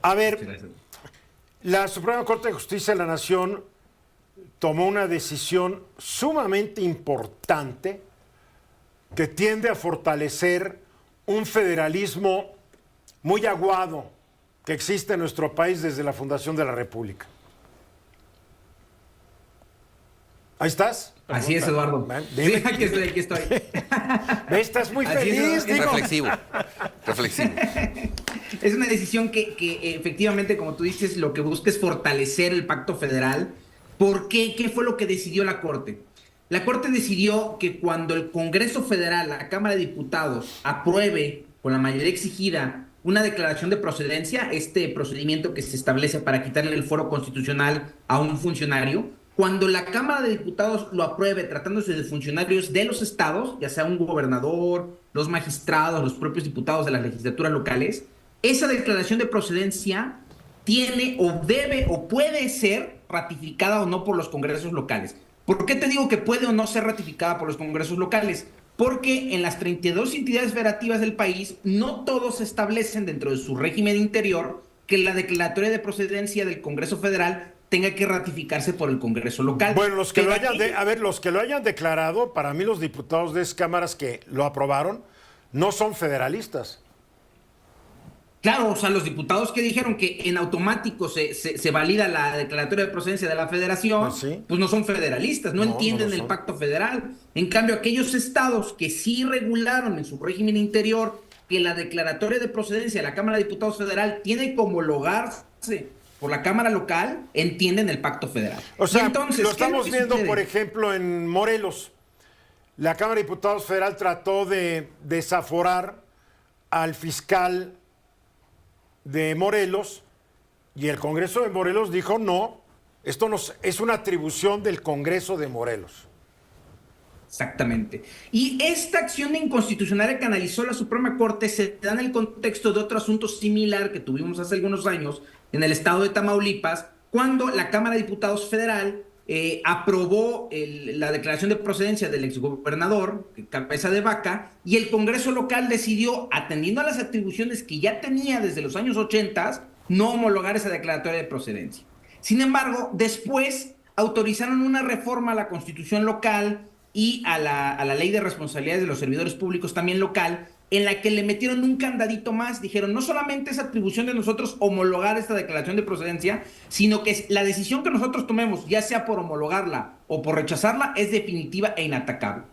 A ver, la Suprema Corte de Justicia de la Nación tomó una decisión sumamente importante que tiende a fortalecer un federalismo muy aguado que existe en nuestro país desde la fundación de la República. ¿Ahí estás? Así es, Eduardo. Dime. Sí, aquí estoy. Estás muy feliz, digo. Reflexivo. Es una decisión que efectivamente, como tú dices, lo que busca es fortalecer el pacto federal. ¿Por qué? ¿Qué fue lo que decidió la Corte? La Corte decidió que cuando el Congreso Federal, la Cámara de Diputados, apruebe con la mayoría exigida una declaración de procedencia, este procedimiento que se establece para quitarle el fuero constitucional a un funcionario, cuando la Cámara de Diputados lo apruebe tratándose de funcionarios de los estados, ya sea un gobernador, los magistrados, los propios diputados de las legislaturas locales, esa declaración de procedencia tiene o debe o puede ser ratificada o no por los congresos locales. ¿Por qué te digo que puede o no ser ratificada por los congresos locales? Porque en las 32 entidades federativas del país, no todos establecen dentro de su régimen interior que la declaratoria de procedencia del Congreso Federal tenga que ratificarse por el Congreso local. Bueno, los que los que lo hayan declarado, para mí los diputados de esas cámaras que lo aprobaron, no son federalistas. Claro, o sea, los diputados que dijeron que en automático se valida la declaratoria de procedencia de la federación, pues no son federalistas, no entienden el pacto federal. En cambio, aquellos estados que sí regularon en su régimen interior que la declaratoria de procedencia de la Cámara de Diputados Federal tiene que homologarse por la Cámara local, entienden el pacto federal. O sea, entonces, lo estamos viendo, por ejemplo, en Morelos. La Cámara de Diputados Federal trató de desaforar al fiscal de Morelos y el Congreso de Morelos dijo no, esto no es una atribución del Congreso de Morelos. Exactamente. Y esta acción de inconstitucionalidad que analizó la Suprema Corte se da en el contexto de otro asunto similar que tuvimos hace algunos años en el estado de Tamaulipas, cuando la Cámara de Diputados Federal aprobó la declaración de procedencia del exgobernador, Cabeza de Vaca, y el Congreso local decidió, atendiendo a las atribuciones que ya tenía desde los años 80, no homologar esa declaratoria de procedencia. Sin embargo, después autorizaron una reforma a la Constitución local y a la Ley de Responsabilidades de los Servidores Públicos también local, en la que le metieron un candadito más. Dijeron, no solamente es atribución de nosotros homologar esta declaración de procedencia, sino que la decisión que nosotros tomemos, ya sea por homologarla o por rechazarla, es definitiva e inatacable.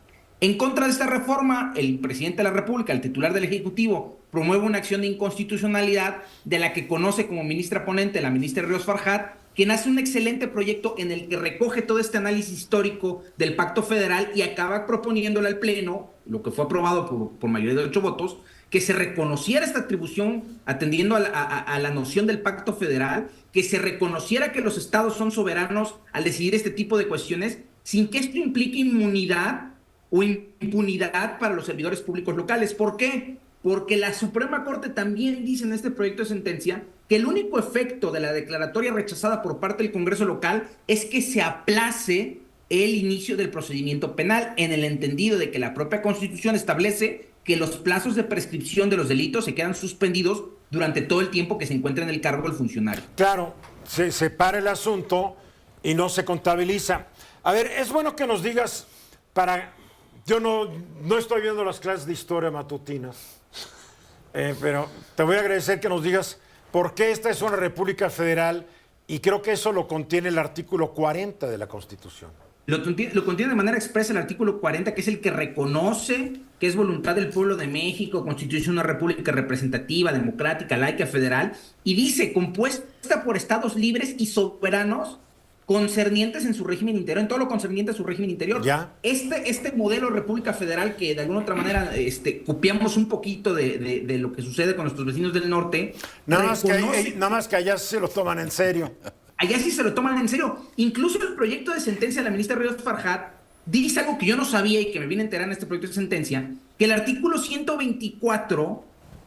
En contra de esta reforma, el presidente de la República, el titular del Ejecutivo, promueve una acción de inconstitucionalidad de la que conoce como ministra ponente la ministra Ríos Farjat, quien hace un excelente proyecto en el que recoge todo este análisis histórico del Pacto Federal y acaba proponiéndole al Pleno, lo que fue aprobado por mayoría de 8 votos, que se reconociera esta atribución atendiendo a la noción del Pacto Federal, que se reconociera que los estados son soberanos al decidir este tipo de cuestiones, sin que esto implique inmunidad o impunidad para los servidores públicos locales. ¿Por qué? Porque la Suprema Corte también dice en este proyecto de sentencia que el único efecto de la declaratoria rechazada por parte del Congreso local es que se aplace el inicio del procedimiento penal, en el entendido de que la propia Constitución establece que los plazos de prescripción de los delitos se quedan suspendidos durante todo el tiempo que se encuentra en el cargo del funcionario. Claro, se separa el asunto y no se contabiliza. A ver, es bueno que nos digas, yo no estoy viendo las clases de historia matutinas, pero te voy a agradecer que nos digas por qué esta es una república federal, y creo que eso lo contiene el artículo 40 de la Constitución. Lo contiene de manera expresa el artículo 40, que es el que reconoce que es voluntad del pueblo de México, constituye una república representativa, democrática, laica, federal, y dice, compuesta por estados libres y soberanos, concernientes en su régimen interior, en todo lo concerniente a su régimen interior. ¿Ya? Este modelo de república federal, que de alguna otra manera copiamos un poquito de lo que sucede con nuestros vecinos del norte. Nada más que allá se lo toman en serio. Allá sí se lo toman en serio. Incluso el proyecto de sentencia de la ministra Ríos Farjat dice algo que yo no sabía y que me vine a enterar en este proyecto de sentencia, que el artículo 124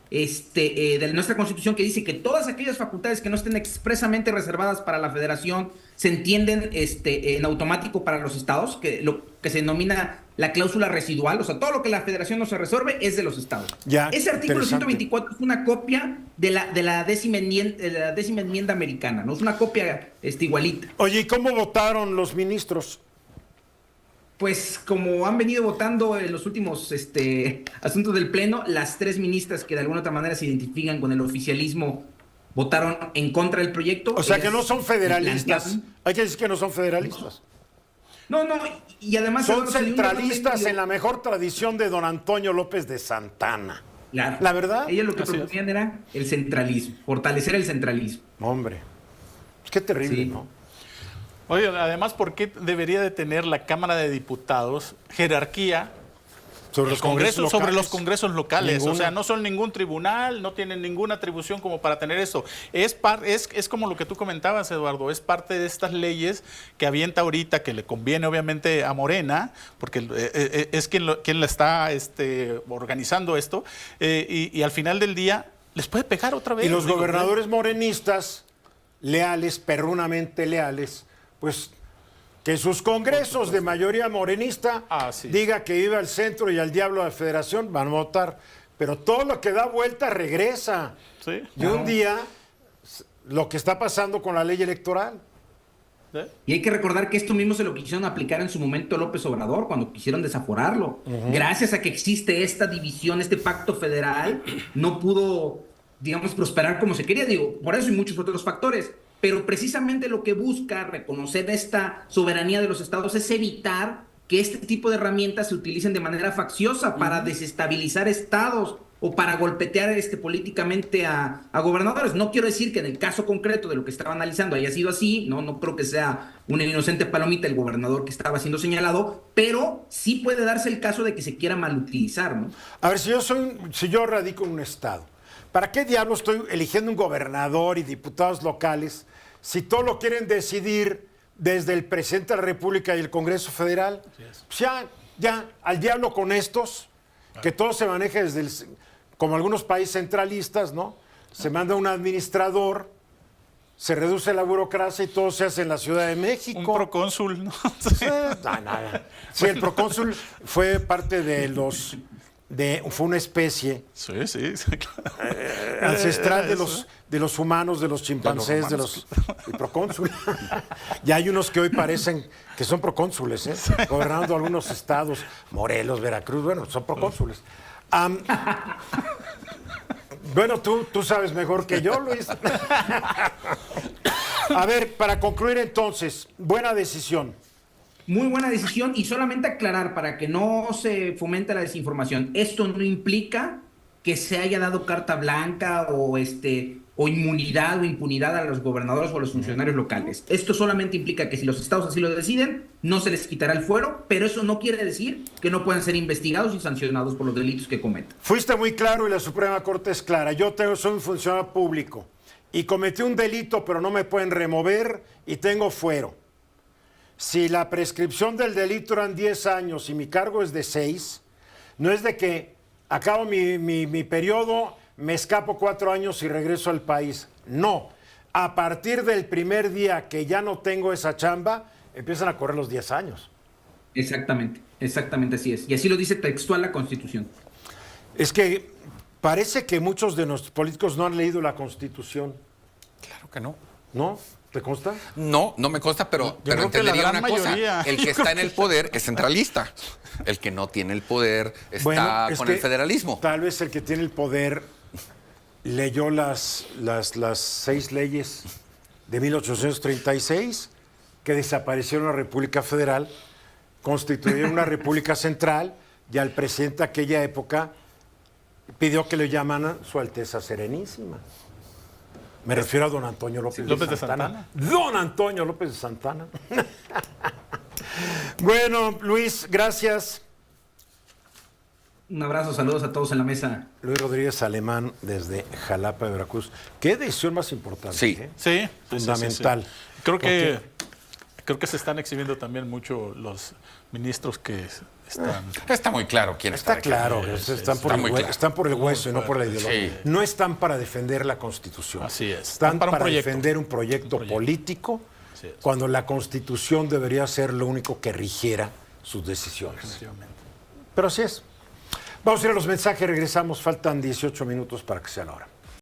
de nuestra Constitución, que dice que todas aquellas facultades que no estén expresamente reservadas para la Federación se entienden en automático para los estados, que lo que se denomina la cláusula residual, o sea, todo lo que la federación no se resuelve es de los estados. Ya, Ese artículo interesante. 124 es una copia de la décima enmienda americana, ¿no? Es una copia igualita. Oye, ¿y cómo votaron los ministros? Pues como han venido votando en los últimos asuntos del Pleno, las 3 ministras que de alguna otra manera se identifican con el oficialismo votaron en contra del proyecto. O sea, que Ellas no son federalistas. plantearon- Hay que decir que no son federalistas. No, y además... Son Eduardo, se dio un debate centralistas medio- en la mejor tradición de don Antonio López de Santana. Claro. ¿La verdad? Ellos lo que Así proponían era el centralismo, fortalecer el centralismo. Hombre, es que terrible, Sí. ¿no? Oye, además, ¿por qué debería de tener la Cámara de Diputados jerarquía Sobre el Congreso sobre los locales. congresos locales? Ninguna. O sea, no son ningún tribunal, no tienen ninguna atribución como para tener eso. Es como lo que tú comentabas, Eduardo, es parte de estas leyes que avienta ahorita, que le conviene obviamente a Morena, porque es quien la está organizando esto, y al final del día les puede pegar otra vez. Y los Digo, gobernadores morenistas, leales, perrunamente leales, pues que sus congresos de mayoría morenista Sí. diga que iba al centro y al diablo de la federación, van a votar. Pero todo lo que da vuelta regresa. Sí. Y un día, lo que está pasando con la ley electoral. ¿Sí? Y hay que recordar que esto mismo se lo quisieron aplicar en su momento López Obrador, cuando quisieron desaforarlo. Gracias a que existe esta división, este pacto federal, no pudo, digamos, prosperar como se quería. Digo, por eso hay muchos otros factores. Pero precisamente lo que busca reconocer esta soberanía de los estados es evitar que este tipo de herramientas se utilicen de manera facciosa para desestabilizar estados o para golpetear políticamente a gobernadores. No quiero decir que en el caso concreto de lo que estaba analizando haya sido así, no creo que sea una inocente palomita el gobernador que estaba siendo señalado, pero sí puede darse el caso de que se quiera malutilizar, ¿no? A ver, si yo radico en un estado, ¿para qué diablos estoy eligiendo un gobernador y diputados locales si todo lo quieren decidir desde el presidente de la República y el Congreso Federal? Pues ya, al diablo con estos, que todo se maneja como algunos países centralistas, ¿no? Se manda un administrador, se reduce la burocracia y todo se hace en la Ciudad de México. Un procónsul, ¿no? Sí, el procónsul fue parte fue una especie Sí, claro. ancestral de los humanos, de los chimpancés, el procónsul. Y hay unos que hoy parecen que son procónsules, gobernando algunos estados, Morelos, Veracruz, bueno, son procónsules. Bueno, tú sabes mejor que yo, Luis. A ver, para concluir entonces, buena decisión. Muy buena decisión, y solamente aclarar para que no se fomente la desinformación, esto no implica que se haya dado carta blanca o inmunidad o impunidad a los gobernadores o a los funcionarios locales. Esto solamente implica que si los estados así lo deciden, no se les quitará el fuero, pero eso no quiere decir que no puedan ser investigados y sancionados por los delitos que cometan. Fuiste muy claro y la Suprema Corte es clara. Soy un funcionario público y cometí un delito, pero no me pueden remover y tengo fuero. Si la prescripción del delito eran 10 años y mi cargo es de 6, no es de que acabo mi periodo, me escapo 4 años y regreso al país. No. A partir del primer día que ya no tengo esa chamba, empiezan a correr los 10 años. Exactamente así es. Y así lo dice textual la Constitución. Es que parece que muchos de nuestros políticos no han leído la Constitución, Claro que no. ¿no? ¿Te consta? No me consta, pero creo que la entendería gran una cosa. mayoría. El que está en el poder es centralista. El que no tiene el poder está es con que el federalismo. Tal vez el que tiene el poder leyó las 6 leyes de 1836 que desaparecieron la República Federal, constituyeron una República Central y al presidente de aquella época pidió que le llamaran Su Alteza Serenísima. Me refiero a don Antonio López, López de de Santana. Don Antonio López de Santana. Bueno, Luis, gracias. Un abrazo, saludos a todos en la mesa. Luis Rodríguez Alemán desde Jalapa, Veracruz. ¿Qué decisión más importante? Sí. Sí. Fundamental. Sí. Creo que se están exhibiendo también mucho los ministros que están... Está muy claro quién está. Está claro, sí, están, por está el muy claro. están por el hueso y no por la ideología. Sí. No están para defender la Constitución. Así es. Están Para un para proyecto. defender un proyecto político Así es. cuando la Constitución debería ser lo único que rigiera sus decisiones. Definitivamente. Pero así es. Vamos a ir a los mensajes, regresamos, faltan 18 minutos para que sea la hora.